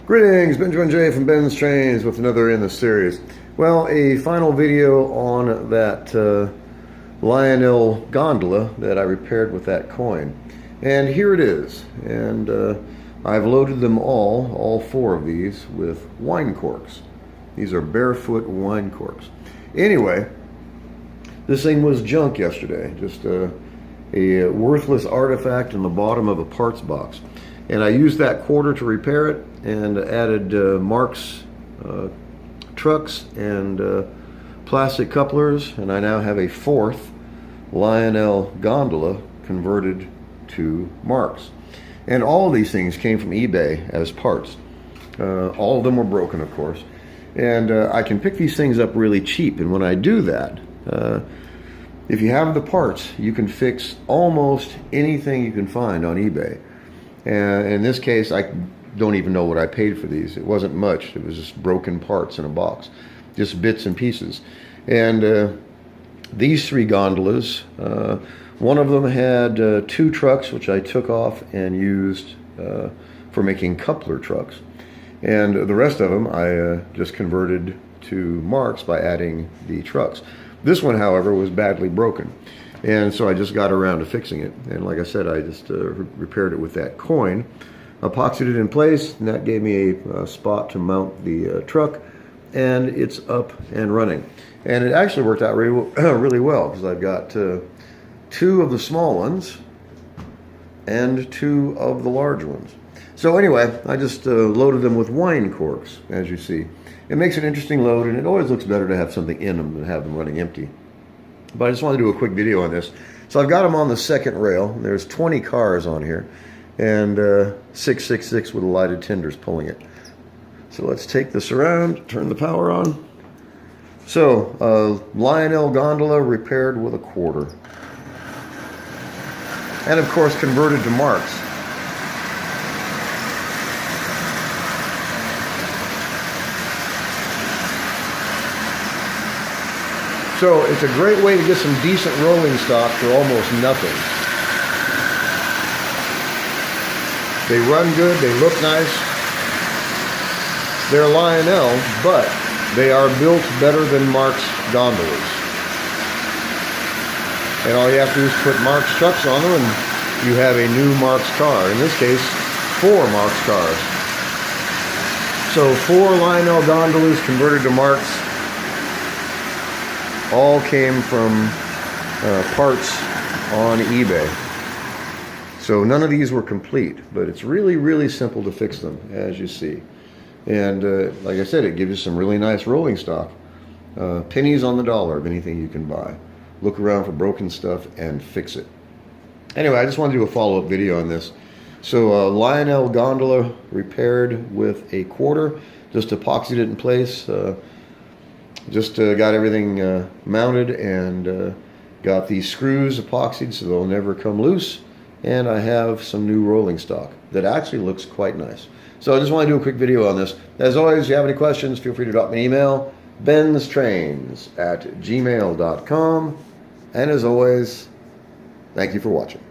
Greetings, Benjamin J from BENZTRAINZ with another in the series. Well, a final video on that Lionel Gondola that I repaired with that coin. And here it is. And I've loaded them all four of these, with wine corks. These are barefoot wine corks. Anyway, this thing was junk yesterday. Just a worthless artifact in the bottom of a parts box. And I used that quarter to repair it and added Mark's trucks and plastic couplers, and I now have a fourth Lionel Gondola converted to Mark's. And all of these things came from eBay as parts. All of them were broken, of course. And I can pick these things up really cheap, and when I do that, if you have the parts, you can fix almost anything you can find on eBay. And in this case, I don't even know what I paid for these. It wasn't much. It was just broken parts in a box, just bits and pieces. And these three gondolas, one of them had two trucks, which I took off and used for making coupler trucks. And the rest of them I just converted to Mark's by adding the trucks. This one, however, was badly broken. And so I just got around to fixing it. And like I said, I just repaired it with that coin, epoxied it in place, and that gave me a spot to mount the truck, and it's up and running. And it actually worked out really well, because I've got two of the small ones and two of the large ones. So anyway, I just loaded them with wine corks, as you see. It makes an interesting load, and it always looks better to have something in them than have them running empty. But I just want to do a quick video on this. So I've got them on the second rail. There's 20 cars on here, and 666 with the lighted tinders pulling it. So let's take this around, turn the power on. So Lionel Gondola repaired with a quarter. And of course converted to Mark's. So it's a great way to get some decent rolling stock for almost nothing. They run good, they look nice. They're Lionel, but they are built better than Mark's gondolas. And all you have to do is put Mark's trucks on them and you have a new Mark's car. In this case, 4 Mark's cars. So 4 Lionel gondolas converted to Mark's. All came from parts on eBay. So none of these were complete, but it's really simple to fix them, as you see. And like I said, it gives you some really nice rolling stock. Pennies on the dollar of anything you can buy. Look around for broken stuff and fix it. Anyway, I just wanted to do a follow-up video on this. So Lionel Gondola repaired with a quarter, just epoxied it in place. Just got everything mounted and got these screws epoxied so they'll never come loose. And I have some new rolling stock that actually looks quite nice. So I just want to do a quick video on this. As always, if you have any questions, feel free to drop me an email, BENZTRAINZ@gmail.com. And as always, thank you for watching.